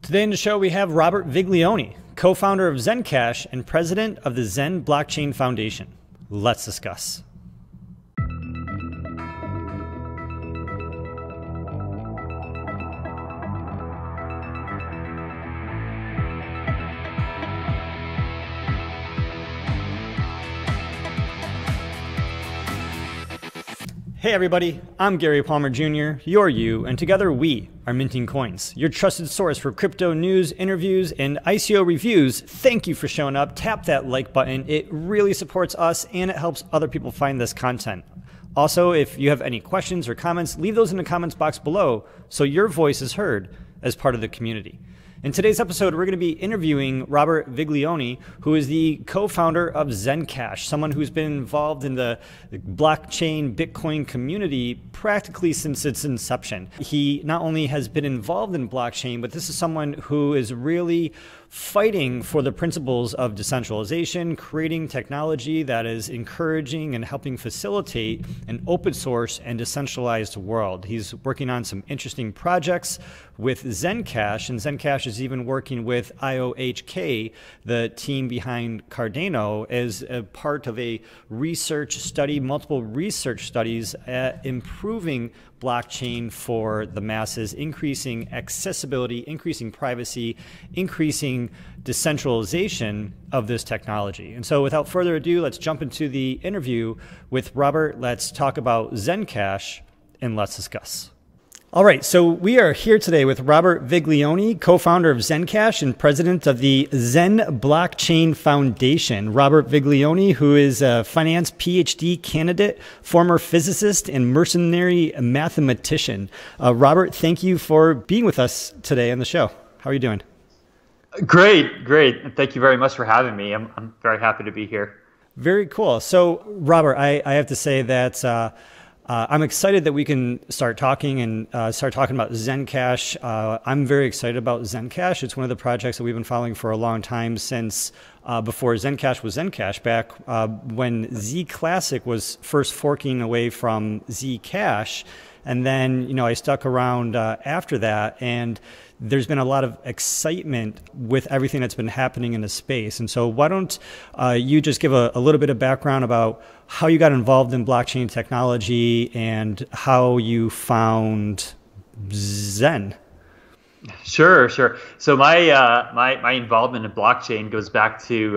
Today in the show, we have Robert Viglione, co-founder of ZenCash and president of the Zen Blockchain Foundation. Let's discuss. Hey everybody, I'm Gary Palmer Jr., you're you, and together we are Minting Coins, your trusted source for crypto news, interviews, and ICO reviews. Thank you for showing up. Tap that like button. It really supports us and it helps other people find this content. Also, if you have any questions or comments, leave those in the comments box below so your voice is heard as part of the community. In today's episode, we're going to be interviewing Robert Viglione, who is the co-founder of ZenCash, someone who's been involved in the blockchain Bitcoin community practically since its inception. He not only has been involved in blockchain, but this is someone who is really fighting for the principles of decentralization, creating technology that is encouraging and helping facilitate an open source and decentralized world. He's working on some interesting projects with ZenCash, and ZenCash is even working with IOHK, the team behind Cardano, as a part of a research study, multiple research studies at improving blockchain for the masses, increasing accessibility, increasing privacy, increasing decentralization of this technology. And so without further ado, let's jump into the interview with Robert. Let's talk about ZenCash and let's discuss. All right, so we are here today with Robert Viglione, co-founder of ZenCash and president of the Zen Blockchain Foundation. Robert Viglione, who is a finance PhD candidate, former physicist, and mercenary mathematician. Robert, thank you for being with us today on the show. How are you doing? Great, great. Thank you very much for having me. I'm very happy to be here. Very cool. So, Robert, I have to say that I'm excited that we can start talking and start talking about ZenCash. I'm very excited about ZenCash. It's one of the projects that we've been following for a long time, since before ZenCash was ZenCash, back when Z Classic was first forking away from Zcash. And then, I stuck around after that, and there's been a lot of excitement with everything that's been happening in the space. And so why don't you just give a little bit of background about how you got involved in blockchain technology and how you found Zen? Sure. So my involvement in blockchain goes back to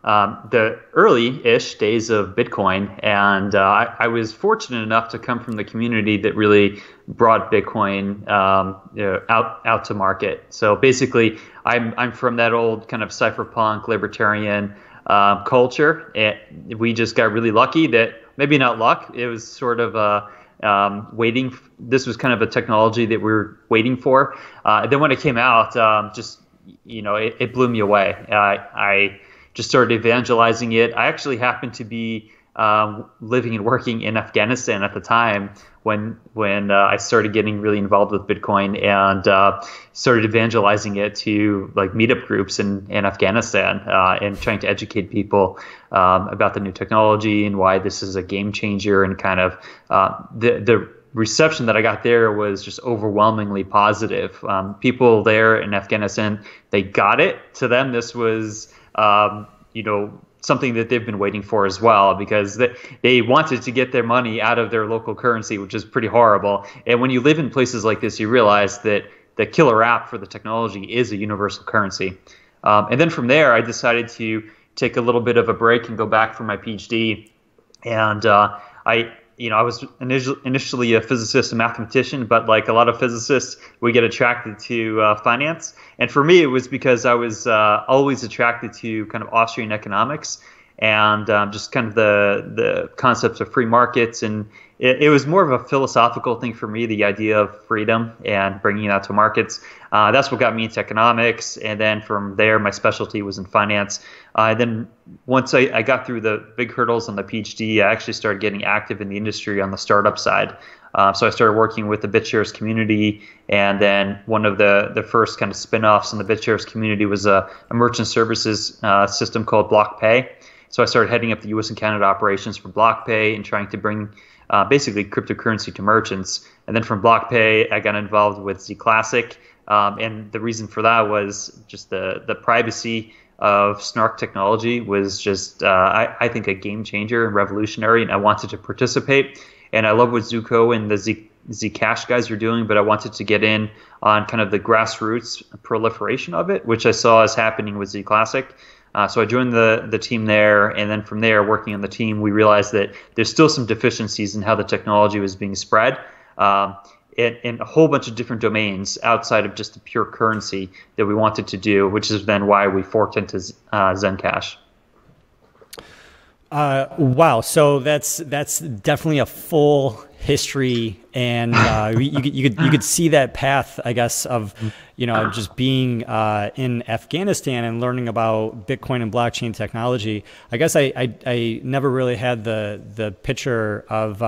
the early-ish days of Bitcoin, and I was fortunate enough to come from the community that really brought Bitcoin out to market. So basically, I'm from that old kind of cyberpunk libertarian culture, and we just got really lucky that, maybe not luck, it was sort of waiting. This was kind of a technology that we were waiting for. Then when it came out, it blew me away. I just started evangelizing it. I actually happened to be living and working in Afghanistan at the time when I started getting really involved with Bitcoin, and started evangelizing it to like meetup groups in Afghanistan, and trying to educate people about the new technology and why this is a game changer. And kind of the reception that I got there was just overwhelmingly positive. People there in Afghanistan, they got it. To them, this was something that they've been waiting for as well, because they wanted to get their money out of their local currency, which is pretty horrible. And when you live in places like this, you realize that the killer app for the technology is a universal currency. And then from there, I decided to take a little bit of a break and go back for my PhD. And I was initially a physicist and mathematician, but like a lot of physicists, we get attracted to finance. And for me, it was because I was always attracted to kind of Austrian economics and just kind of the concepts of free markets. And it was more of a philosophical thing for me, the idea of freedom and bringing that to markets. That's what got me into economics. And then from there, my specialty was in finance. Then once I got through the big hurdles on the PhD, I actually started getting active in the industry on the startup side. So I started working with the BitShares community, and then one of the first kind of spin-offs in the BitShares community was a merchant services system called BlockPay. So I started heading up the US and Canada operations for BlockPay and trying to bring basically cryptocurrency to merchants. And then from BlockPay, I got involved with Z Classic, And the reason for that was just the privacy of Snark technology was just, I think, a game changer and revolutionary, and I wanted to participate. And I love what Zuko and the ZenCash guys are doing, but I wanted to get in on kind of the grassroots proliferation of it, which I saw as happening with Z Classic. So I joined the team there, and then from there, working on the team, we realized that there's still some deficiencies in how the technology was being spread in a whole bunch of different domains outside of just the pure currency that we wanted to do, which is then why we forked into ZenCash. Wow. So that's definitely a full history, and you could see that path, I guess, of just being in Afghanistan and learning about Bitcoin and blockchain technology. I guess I never really had the picture of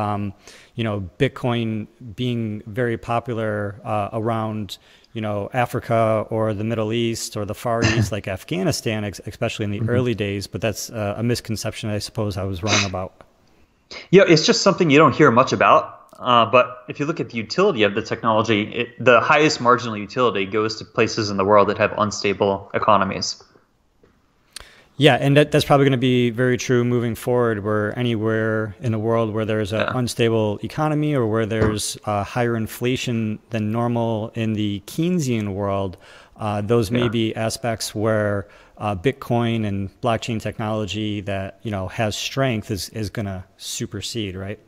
Bitcoin being very popular around Africa or the Middle East or the Far East, like Afghanistan, especially in the early days. But that's a misconception I suppose I was wrong about. Yeah, it's just something you don't hear much about. But if you look at the utility of the technology, the highest marginal utility goes to places in the world that have unstable economies. Yeah, and that's probably going to be very true moving forward, where anywhere in the world where there's an unstable economy or where there's higher inflation than normal in the Keynesian world, those may be aspects where Bitcoin and blockchain technology that has strength is going to supersede, right?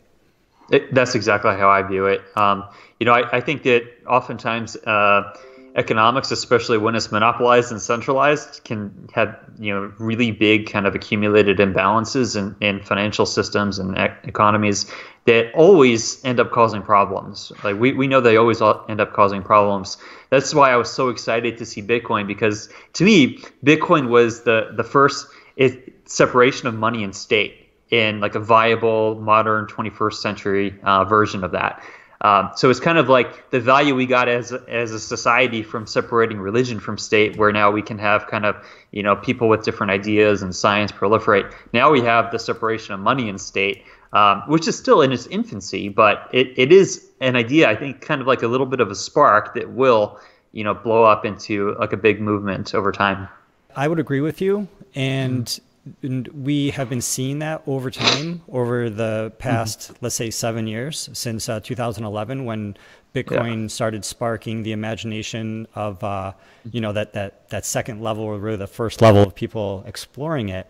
That's exactly how I view it. I think that oftentimes economics, especially when it's monopolized and centralized, can have really big kind of accumulated imbalances in financial systems and economies that always end up causing problems. Like we know they always end up causing problems. That's why I was so excited to see Bitcoin, because to me, Bitcoin was the first separation of money and state in like a viable modern 21st century version of that. So it's kind of like the value we got as a society from separating religion from state, where now we can have kind of people with different ideas and science proliferate. Now we have the separation of money and state, which is still in its infancy, but it is an idea, I think, kind of like a little bit of a spark that will blow up into like a big movement over time. I would agree with you, and we have been seeing that over time, over the past, let's say, 7 years, since 2011, when Bitcoin started sparking the imagination of, that second level, or really the first level of people exploring it.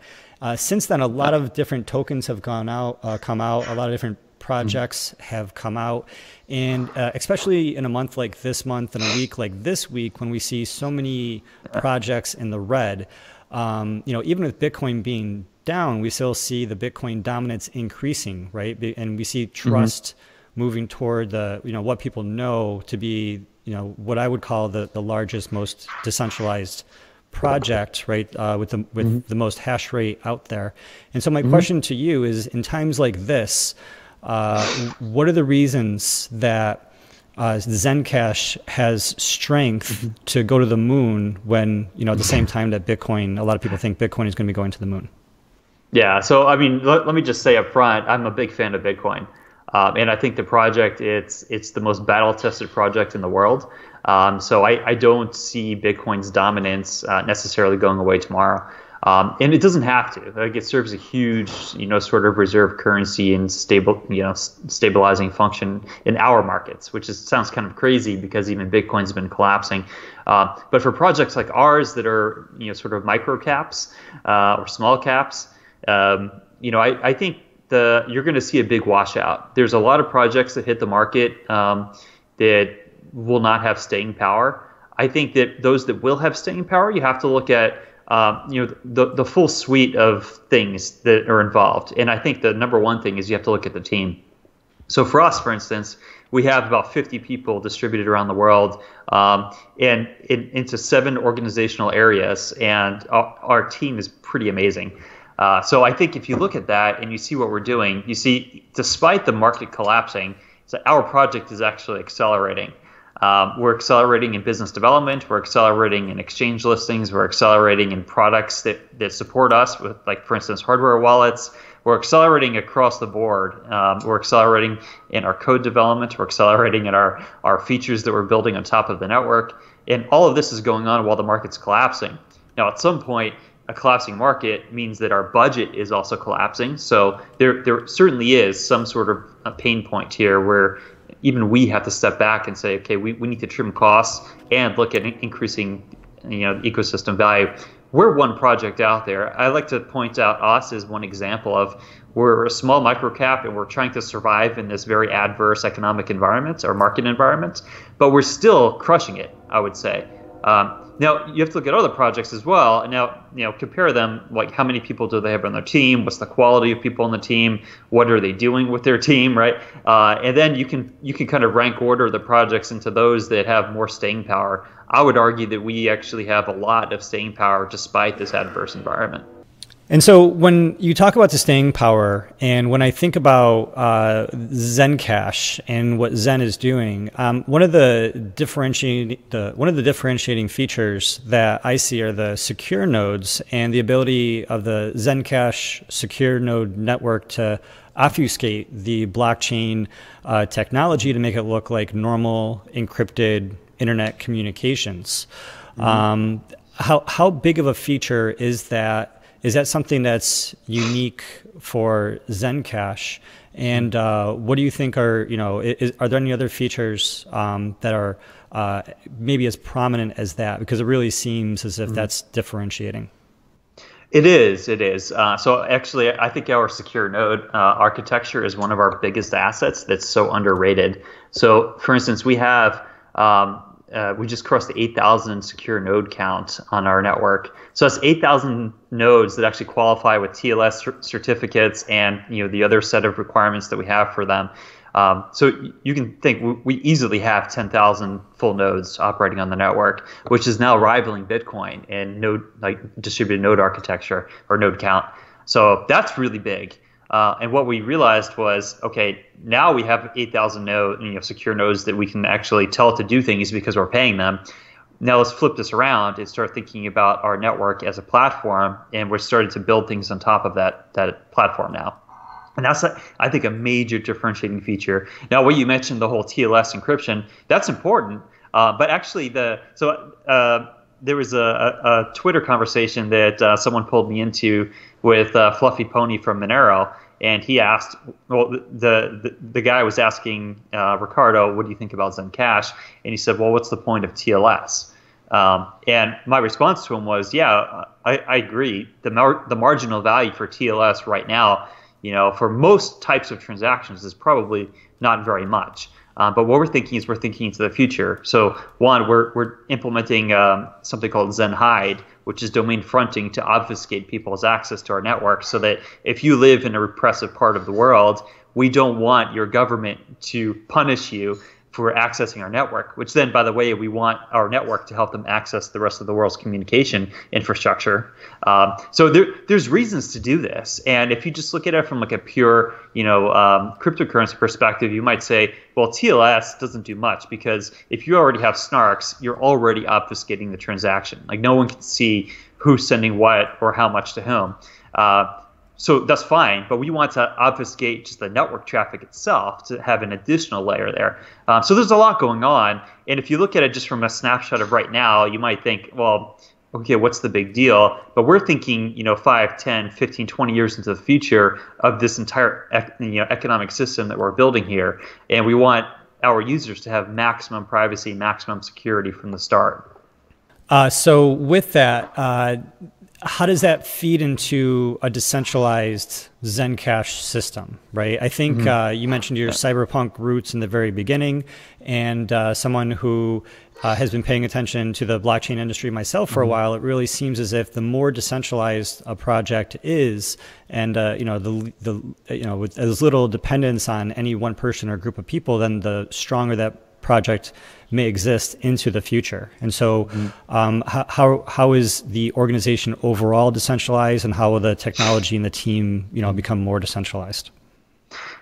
Since then, a lot of different tokens have come out. A lot of different projects have come out, and especially in a month like this month and a week like this week, when we see so many projects in the red. Even with Bitcoin being down, we still see the Bitcoin dominance increasing, right? And we see trust moving toward the, what people know to be, what I would call the largest, most decentralized project, right? With the most hash rate out there. And so my question to you is, in times like this, what are the reasons that ZenCash has strength to go to the moon when, at the same time that Bitcoin, a lot of people think Bitcoin is going to be going to the moon? Yeah. So, I mean, let me just say up front, I'm a big fan of Bitcoin. And I think the project, it's the most battle-tested project in the world. So I don't see Bitcoin's dominance necessarily going away tomorrow. And it doesn't have to. Like, it serves a huge, sort of reserve currency and stabilizing function in our markets, which sounds kind of crazy because even Bitcoin's been collapsing. But for projects like ours that are, sort of micro caps or small caps, I think you're going to see a big washout. There's a lot of projects that hit the market that will not have staying power. I think that those that will have staying power, you have to look at the full suite of things that are involved. And I think the number one thing is you have to look at the team. So for us, for instance, we have about 50 people distributed around the world and into 7 organizational areas. And our team is pretty amazing. So I think if you look at that and you see what we're doing, you see, despite the market collapsing, so our project is actually accelerating. We're accelerating in business development. We're accelerating in exchange listings. We're accelerating in products that support us with, like, for instance, hardware wallets. we're accelerating across the board. We're accelerating in our code development. We're accelerating in our features that we're building on top of the network. And all of this is going on while the market's collapsing. Now, at some point, a collapsing market means that our budget is also collapsing. So there certainly is some sort of a pain point here where even we have to step back and say, okay, we need to trim costs and look at increasing ecosystem value. We're one project out there. I like to point out us as one example of we're a small microcap and we're trying to survive in this very adverse economic environment or market environment, but we're still crushing it, I would say. Now, you have to look at other projects as well, and now compare them, like how many people do they have on their team, what's the quality of people on the team, what are they doing with their team, right? And then you can kind of rank order the projects into those that have more staying power. I would argue that we actually have a lot of staying power despite this adverse environment. And so when you talk about the staying power, and when I think about ZenCash and what Zen is doing, one of the differentiating features that I see are the secure nodes and the ability of the ZenCash secure node network to obfuscate the blockchain technology to make it look like normal encrypted internet communications. Mm-hmm. How big of a feature is that? Is that something that's unique for ZenCash? And what do you think are there any other features that are maybe as prominent as that? Because it really seems as if that's differentiating. It is. So actually, I think our secure node architecture is one of our biggest assets that's so underrated. So for instance, we have we just crossed the 8,000 secure node count on our network. So that's 8,000 nodes that actually qualify with TLS certificates and the other set of requirements that we have for them. So you can think we easily have 10,000 full nodes operating on the network, which is now rivaling Bitcoin in distributed node architecture or node count. So that's really big. And what we realized was, okay, now we have 8,000 secure nodes that we can actually tell to do things because we're paying them. Now let's flip this around and start thinking about our network as a platform, and we're starting to build things on top of that platform now. And that's, I think, a major differentiating feature. Now, what you mentioned, the whole TLS encryption, that's important. But actually, there was a Twitter conversation that someone pulled me into with Fluffy Pony from Monero, and he asked, well, the guy was asking Ricardo, what do you think about ZenCash? And he said, well, what's the point of TLS? And my response to him was, yeah, I agree. The marginal value for TLS right now, for most types of transactions is probably not very much. But what we're thinking into the future. So one, we're implementing something called Zen Hide, which is domain fronting to obfuscate people's access to our network, so that if you live in a repressive part of the world, we don't want your government to punish you for accessing our network, which then, by the way, we want our network to help them access the rest of the world's communication infrastructure. So there's reasons to do this. And if you just look at it from like a pure, cryptocurrency perspective, you might say, well, TLS doesn't do much because if you already have snarks, you're already obfuscating the transaction. Like no one can see who's sending what or how much to whom. So that's fine, but we want to obfuscate just the network traffic itself to have an additional layer there. So there's a lot going on. And if you look at it just from a snapshot of right now, you might think, well, okay, what's the big deal? But we're thinking, 5, 10, 15, 20 years into the future of this entire economic system that we're building here. And we want our users to have maximum privacy, maximum security from the start. So with that, how does that feed into a decentralized ZenCash system, right? I think you mentioned your Cyberpunk roots in the very beginning, and someone who has been paying attention to the blockchain industry myself for a while, it really seems as if the more decentralized a project is, and with as little dependence on any one person or group of people, then the stronger that project may exist into the future. And so how is the organization overall decentralized, and how will the technology and the team become more decentralized?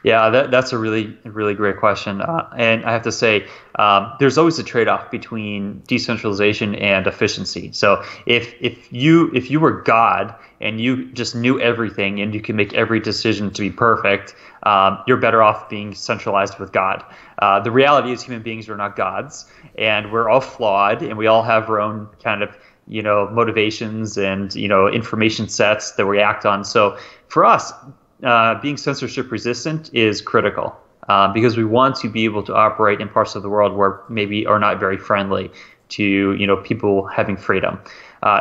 Yeah, that's a really great question. And I have to say, there's always a trade-off between decentralization and efficiency. So if you were God and you just knew everything and you can make every decision to be perfect, you're better off being centralized with God. The reality is human beings are not gods, and we're all flawed, and we all have our own kind of motivations and information sets that we act on. So for us, being censorship resistant is critical because we want to be able to operate in parts of the world where maybe are not very friendly to people having freedom.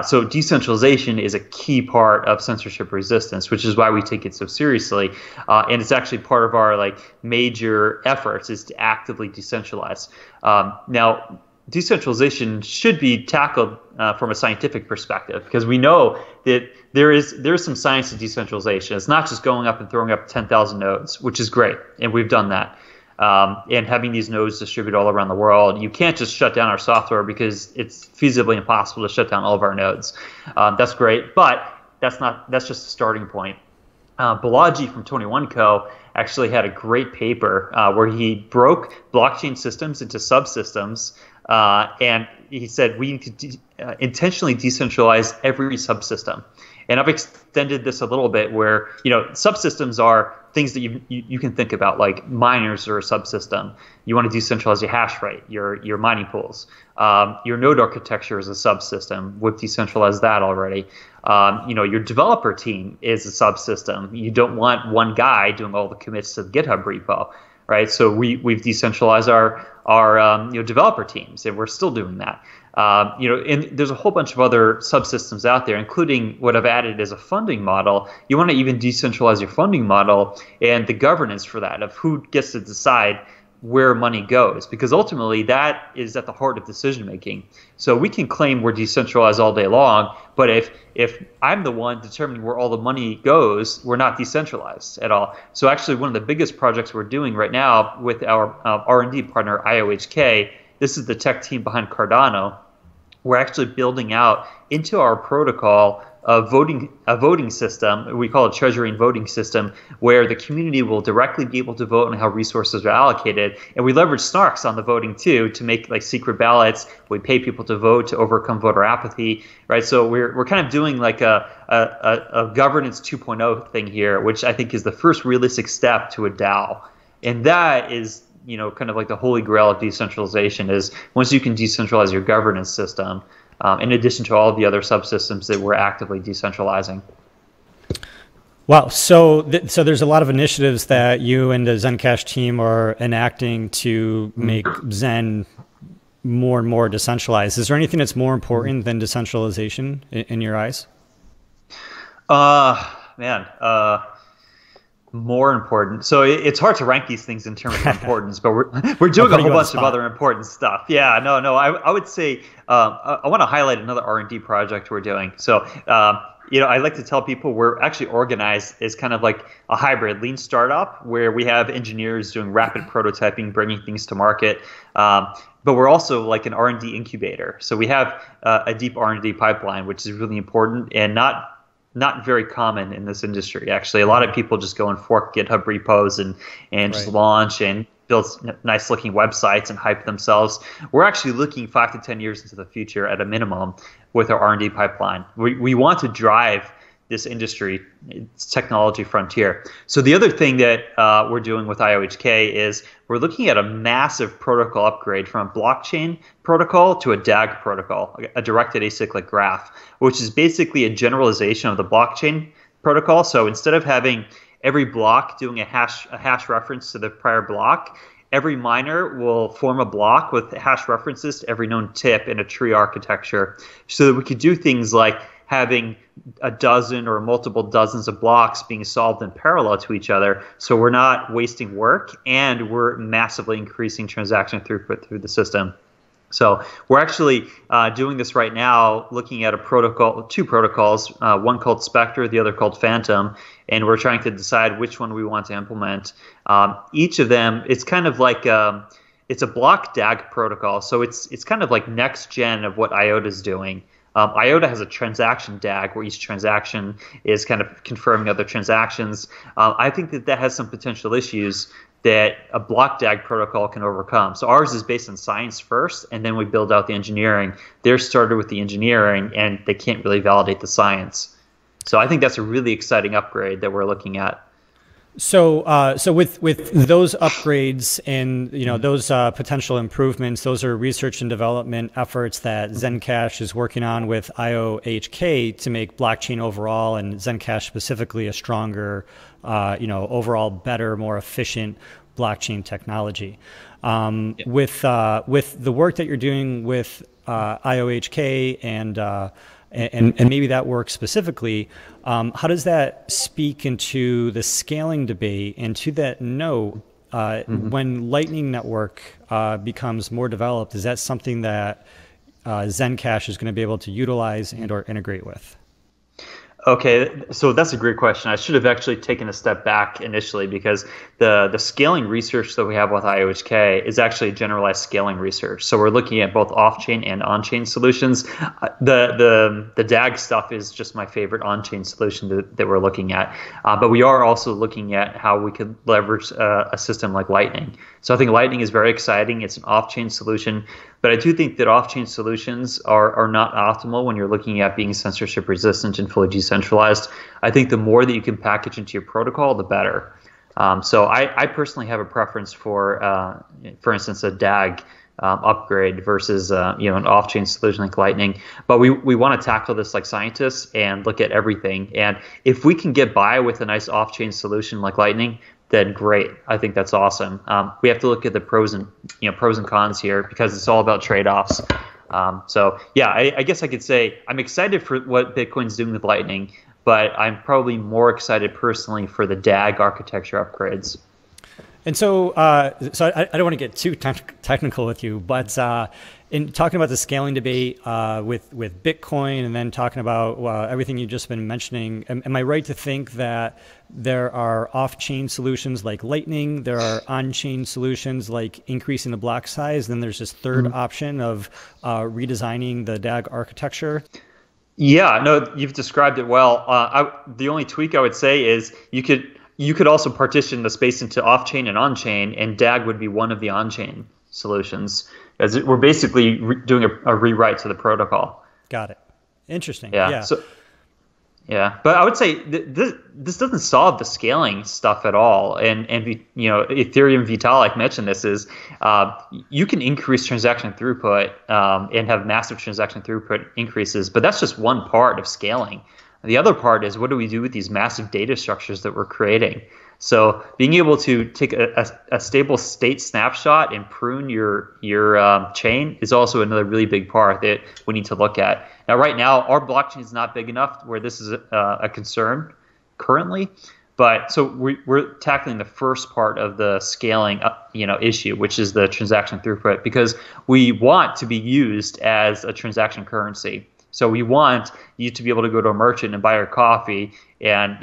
So decentralization is a key part of censorship resistance, which is why we take it so seriously. And it's actually part of our major efforts is to actively decentralize. Now, decentralization should be tackled from a scientific perspective, because we know that there is some science to decentralization. It's not just going up and throwing up 10,000 nodes, which is great, and we've done that. And having these nodes distributed all around the world, you can't just shut down our software because it's feasibly impossible to shut down all of our nodes. That's great, but that's just a starting point. Balaji from 21 Co. actually had a great paper where he broke blockchain systems into subsystems, and he said we need to intentionally decentralize every subsystem. And I've extended this a little bit where, subsystems are things that you can think about, like miners are a subsystem. You want to decentralize your hash rate, your mining pools. Your node architecture is a subsystem. We've decentralized that already. Your developer team is a subsystem. You don't want one guy doing all the commits to the GitHub repo, right? So we've decentralized our developer teams, and we're still doing that. And there's a whole bunch of other subsystems out there, including what I've added as a funding model. You want to even decentralize your funding model and the governance for that, of who gets to decide where money goes, because ultimately that is at the heart of decision making. So we can claim we're decentralized all day long, but if I'm the one determining where all the money goes, we're not decentralized at all. So actually, one of the biggest projects we're doing right now with our R&D partner IOHK, this is the tech team behind Cardano. We're actually building out into our protocol a voting system. We call it treasury and voting system, where the community will directly be able to vote on how resources are allocated. And we leverage snarks on the voting too, to make secret ballots. We pay people to vote to overcome voter apathy, right? So we're kind of doing a governance 2.0 thing here, which I think is the first realistic step to a DAO. And that is kind of like the holy grail of decentralization, is once you can decentralize your governance system, in addition to all of the other subsystems that we're actively decentralizing. Wow. So there's a lot of initiatives that you and the ZenCash team are enacting to make Zen more and more decentralized. Is there anything that's more important than decentralization in your eyes? More important. So it's hard to rank these things in terms of importance, but we're doing a whole bunch of other important stuff. Yeah, no. I would say I want to highlight another R&D project we're doing. So I like to tell people we're actually organized as kind of like a hybrid lean startup, where we have engineers doing rapid prototyping, bringing things to market. But we're also like an R&D incubator. So we have a deep R&D pipeline, which is really important and not very common in this industry. Actually, a lot of people just go and fork GitHub repos and just launch and build nice looking websites and hype themselves. We're actually looking 5 to 10 years into the future at a minimum with our R&D pipeline. We want to drive this industry, its technology frontier. So the other thing that we're doing with IOHK is we're looking at a massive protocol upgrade from a blockchain protocol to a DAG protocol, a directed acyclic graph, which is basically a generalization of the blockchain protocol. So instead of having every block doing a hash reference to the prior block, every miner will form a block with hash references to every known tip in a tree architecture, so that we could do things like having a dozen or multiple dozens of blocks being solved in parallel to each other, so we're not wasting work and we're massively increasing transaction throughput through the system. So we're actually doing this right now, looking at two protocols, one called Spectre, the other called Phantom, and we're trying to decide which one we want to implement. Each of them, it's kind of like it's a block DAG protocol, so it's kind of like next gen of what IOTA is doing. IOTA has a transaction DAG where each transaction is kind of confirming other transactions. I think that has some potential issues that a block DAG protocol can overcome. So ours is based on science first, and then we build out the engineering. They're started with the engineering, and they can't really validate the science. So I think that's a really exciting upgrade that we're looking at. So with those upgrades and those potential improvements, those are research and development efforts that ZenCash is working on with IOHK to make blockchain overall and ZenCash specifically a stronger, overall better, more efficient blockchain technology. With the work that you're doing with IOHK and maybe that work specifically, how does that speak into the scaling debate? And to that note, when Lightning Network becomes more developed, is that something that ZenCash is going to be able to utilize and or integrate with? Okay, so that's a great question. I should have actually taken a step back initially, because the scaling research that we have with IOHK is actually generalized scaling research. So we're looking at both off-chain and on-chain solutions. The DAG stuff is just my favorite on-chain solution that we're looking at. But we are also looking at how we could leverage a system like Lightning. So I think Lightning is very exciting. It's an off-chain solution. But I do think that off-chain solutions are not optimal when you're looking at being censorship resistant and fully decentralized. I think the more that you can package into your protocol, the better. So I personally have a preference for instance, a DAG upgrade versus an off-chain solution like Lightning. But we want to tackle this like scientists and look at everything. And if we can get by with a nice off-chain solution like Lightning, then great. I think that's awesome. We have to look at the pros and cons here, because it's all about trade-offs. So yeah, I guess I could say I'm excited for what Bitcoin's doing with Lightning, but I'm probably more excited personally for the DAG architecture upgrades. And so I don't want to get too technical with you, but in talking about the scaling debate with Bitcoin, and then talking about everything you've just been mentioning, am I right to think that there are off-chain solutions like Lightning, there are on-chain solutions like increasing the block size, then there's this third option of redesigning the DAG architecture? Yeah, no, you've described it well. The only tweak I would say is you could also partition the space into off-chain and on-chain, and DAG would be one of the on-chain solutions, as we're basically doing a rewrite to the protocol. Got it. Interesting. Yeah. So, yeah, but I would say this doesn't solve the scaling stuff at all. And Ethereum Vitalik mentioned this is you can increase transaction throughput and have massive transaction throughput increases, but that's just one part of scaling. The other part is, what do we do with these massive data structures that we're creating? So being able to take a stable state snapshot and prune your chain is also another really big part that we need to look at. Now, right now, our blockchain is not big enough where this is a concern currently. But so we're tackling the first part of the scaling issue, which is the transaction throughput, because we want to be used as a transaction currency. So we want you to be able to go to a merchant and buy your coffee, and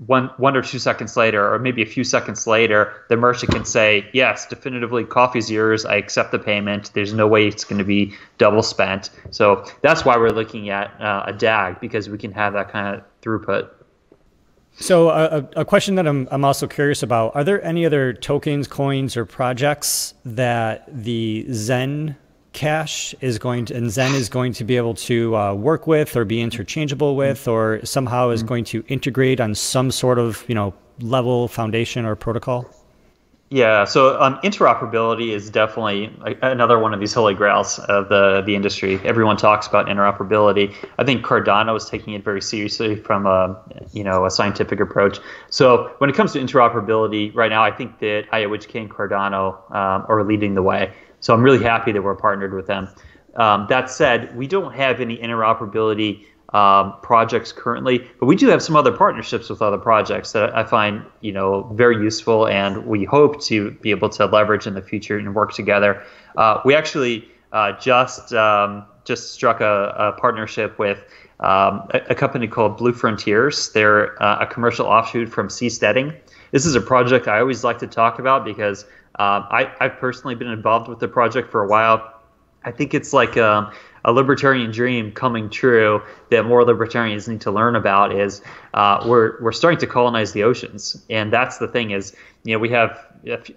one or 2 seconds later, or maybe a few seconds later, the merchant can say, yes, definitively, coffee's yours. I accept the payment. There's no way it's going to be double spent. So that's why we're looking at a DAG, because we can have that kind of throughput. So a question that I'm also curious about, are there any other tokens, coins, or projects that the ZenCash is going to, and Zen is going to be able to work with or be interchangeable with, or somehow is going to integrate on some sort of, level, foundation, or protocol? Yeah, so interoperability is definitely another one of these holy grails of the industry. Everyone talks about interoperability. I think Cardano is taking it very seriously from a scientific approach. So when it comes to interoperability, right now I think that IOHK and Cardano are leading the way. So I'm really happy that we're partnered with them. That said, we don't have any interoperability projects currently, but we do have some other partnerships with other projects that I find very useful, and we hope to be able to leverage in the future and work together. We actually just struck a partnership with a company called Blue Frontiers. They're a commercial offshoot from Seasteading. This is a project I always like to talk about because I've personally been involved with the project for a while. I think it's like a a libertarian dream coming true that more libertarians need to learn about is we're starting to colonize the oceans. And that's the thing is, we have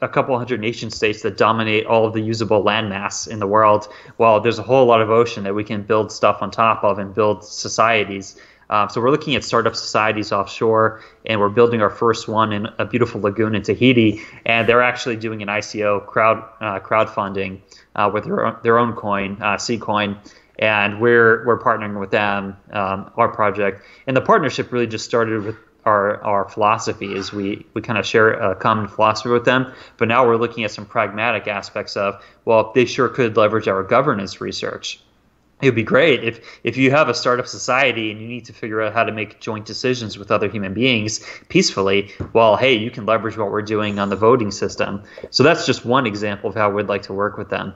a couple hundred nation states that dominate all of the usable landmass in the world. Well, there's a whole lot of ocean that we can build stuff on top of and build societies. So we're looking at startup societies offshore, and we're building our first one in a beautiful lagoon in Tahiti. And they're actually doing an ICO crowdfunding with their own coin, C coin, and we're partnering with them, our project. And the partnership really just started with our philosophy. Is we kind of share a common philosophy with them, but now we're looking at some pragmatic aspects of, well, they sure could leverage our governance research. It would be great if you have a startup society and you need to figure out how to make joint decisions with other human beings peacefully. Well, hey, you can leverage what we're doing on the voting system. So that's just one example of how we'd like to work with them.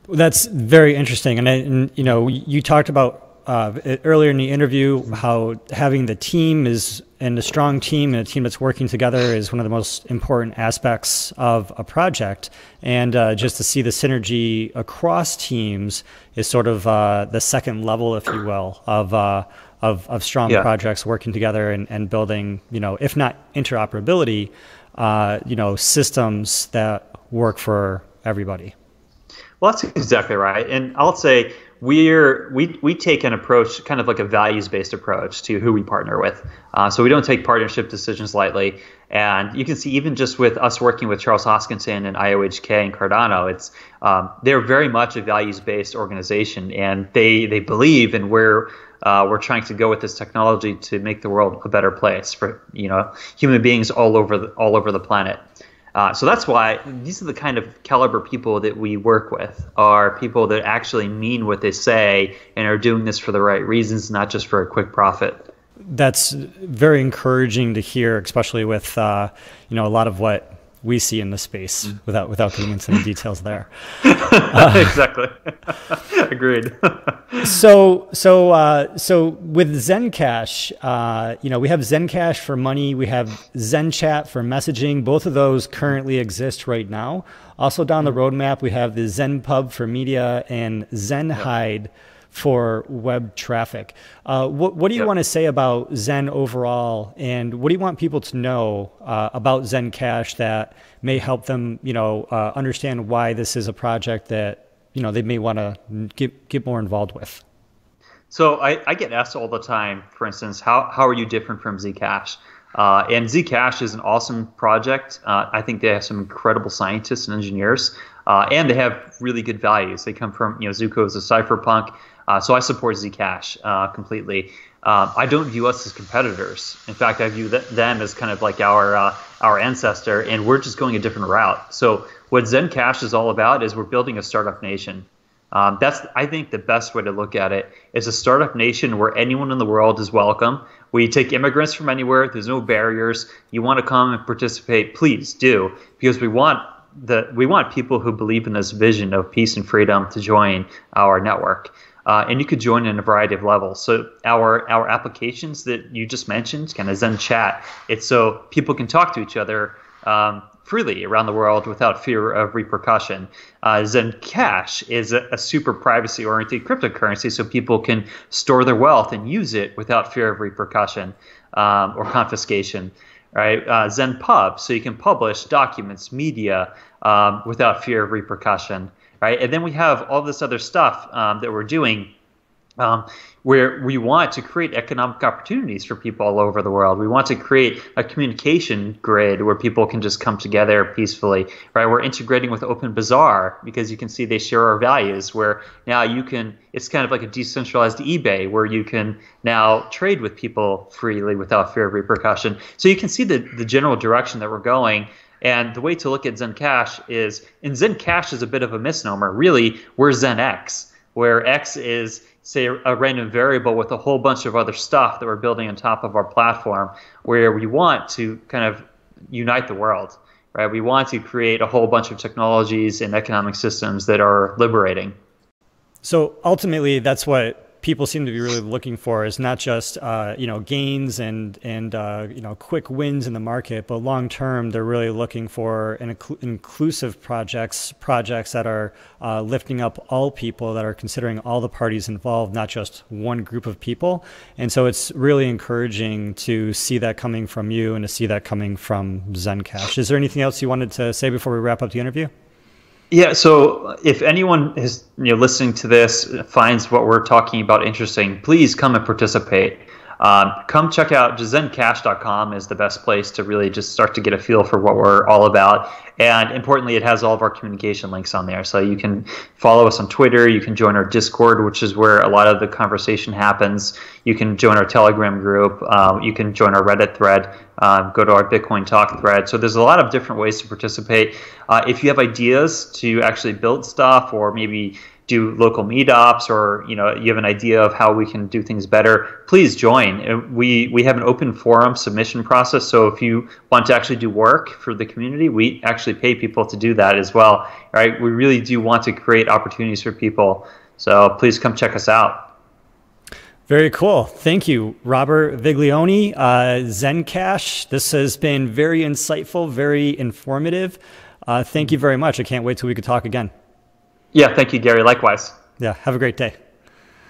That's very interesting. And you talked about earlier in the interview how having the team and a strong team and a team that's working together is one of the most important aspects of a project. And just to see the synergy across teams is sort of the second level, if you will, of strong projects working together and building, if not interoperability, systems that work for everybody. Well, that's exactly right. And I'll say we take an approach, kind of like a values-based approach to who we partner with. So we don't take partnership decisions lightly. And you can see even just with us working with Charles Hoskinson and IOHK and Cardano, they're very much a values-based organization, and they believe in where we're trying to go with this technology to make the world a better place for human beings all over the planet. So that's why these are the kind of caliber people that we work with, are people that actually mean what they say and are doing this for the right reasons, not just for a quick profit. That's very encouraging to hear, especially with a lot of what we see in the space without getting into the details there. Exactly. Agreed. So with ZenCash, we have ZenCash for money. We have ZenChat for messaging. Both of those currently exist right now. Also down the roadmap, we have the ZenPub for media and ZenHide for web traffic. What do you want to say about Zen overall, and what do you want people to know about ZenCash that may help them, understand why this is a project that they may want to get more involved with? So I get asked all the time, for instance, how are you different from Zcash? And Zcash is an awesome project. I think they have some incredible scientists and engineers, and they have really good values. They come from, Zuko is a cypherpunk. So I support Zcash completely. I don't view us as competitors. In fact, I view them as kind of like our ancestor, and we're just going a different route. So what ZenCash is all about is we're building a startup nation. That's, I think, the best way to look at it is a startup nation where anyone in the world is welcome. We take immigrants from anywhere. There's no barriers. You want to come and participate, please do, because we want people who believe in this vision of peace and freedom to join our network. And you could join in a variety of levels. So our applications that you just mentioned, kind of Zen Chat, it's so people can talk to each other freely around the world without fear of repercussion. ZenCash is a super privacy-oriented cryptocurrency, so people can store their wealth and use it without fear of repercussion or confiscation. Right? ZenPub, so you can publish documents, media without fear of repercussion. Right? And then we have all this other stuff that we're doing where we want to create economic opportunities for people all over the world. We want to create a communication grid where people can just come together peacefully. Right? We're integrating with Open Bazaar because you can see they share our values, where now it's kind of like a decentralized eBay where you can now trade with people freely without fear of repercussion. So you can see the general direction that we're going. And the way to look at ZenCash is, and ZenCash is a bit of a misnomer. Really, we're ZenX, where X is, say, a random variable with a whole bunch of other stuff that we're building on top of our platform, where we want to kind of unite the world, right? We want to create a whole bunch of technologies and economic systems that are liberating. So ultimately, that's what people seem to be really looking for is not just gains and quick wins in the market, but long term they're really looking for inclusive projects that are lifting up all people, that are considering all the parties involved, not just one group of people. And so it's really encouraging to see that coming from you and to see that coming from ZenCash. Is there anything else you wanted to say before we wrap up the interview? Yeah, so if anyone is listening to this finds what we're talking about interesting, please come and participate. Come check out ZenCash.com is the best place to really just start to get a feel for what we're all about. And importantly, it has all of our communication links on there. So you can follow us on Twitter. You can join our Discord, which is where a lot of the conversation happens. You can join our Telegram group. You can join our Reddit thread. Go to our Bitcoin Talk thread. So there's a lot of different ways to participate. If you have ideas to actually build stuff, or maybe do local meetups, or you have an idea of how we can do things better, please join. We have an open forum submission process, so if you want to actually do work for the community, we actually pay people to do that as well. Right? We really do want to create opportunities for people, so please come check us out. Very cool. Thank you, Robert Viglione, ZenCash. This has been very insightful, very informative. Thank you very much. I can't wait till we could talk again. Yeah, thank you, Gary. Likewise. Yeah, have a great day.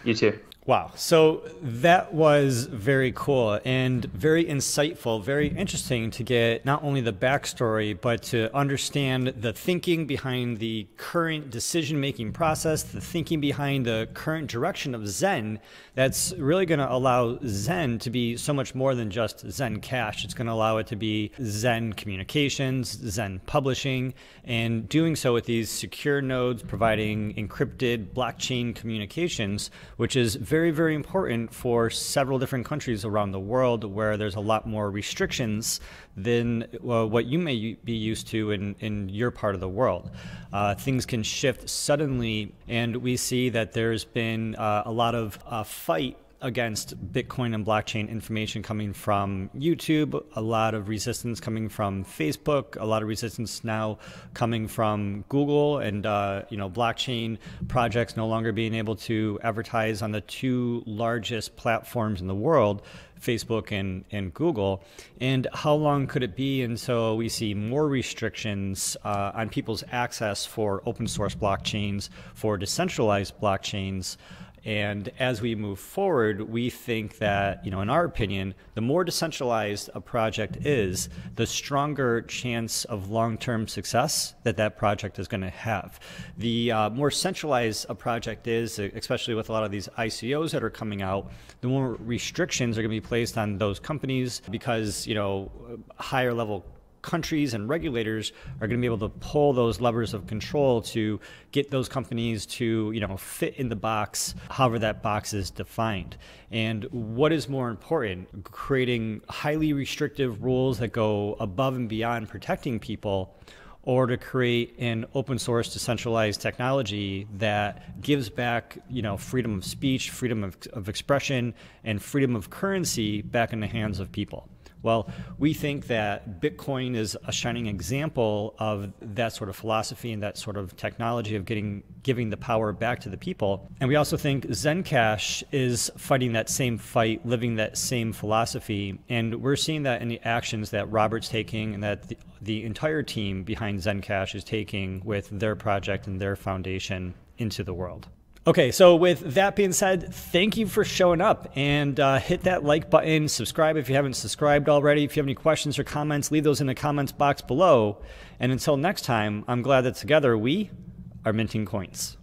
You too. Wow. So that was very cool and very insightful, very interesting to get not only the backstory, but to understand the thinking behind the current decision-making process, the thinking behind the current direction of Zen. That's really going to allow Zen to be so much more than just ZenCash. It's going to allow it to be Zen Communications, Zen Publishing, and doing so with these secure nodes, providing encrypted blockchain communications, which is very, very important for several different countries around the world where there's a lot more restrictions than what you may be used to in your part of the world. Things can shift suddenly, and we see that there's been a lot of fight against Bitcoin and blockchain information coming from YouTube, a lot of resistance coming from Facebook, a lot of resistance now coming from Google, and blockchain projects no longer being able to advertise on the two largest platforms in the world, Facebook and Google. And how long could it be until we see more restrictions on people's access for open source blockchains, for decentralized blockchains? And as we move forward, we think that, in our opinion, the more decentralized a project is, the stronger chance of long-term success that project is going to have. The more centralized a project is, especially with a lot of these ICOs that are coming out, the more restrictions are going to be placed on those companies because, higher level countries and regulators are going to be able to pull those levers of control to get those companies to, fit in the box, however that box is defined. And what is more important, creating highly restrictive rules that go above and beyond protecting people, or to create an open source decentralized technology that gives back, freedom of speech, freedom of expression, and freedom of currency back in the hands of people? Well, we think that Bitcoin is a shining example of that sort of philosophy and that sort of technology of giving the power back to the people. And we also think ZenCash is fighting that same fight, living that same philosophy. And we're seeing that in the actions that Robert's taking and that the entire team behind ZenCash is taking with their project and their foundation into the world. Okay, so with that being said, thank you for showing up, and hit that like button, subscribe if you haven't subscribed already. If you have any questions or comments, leave those in the comments box below. And until next time, I'm glad that together we are minting coins.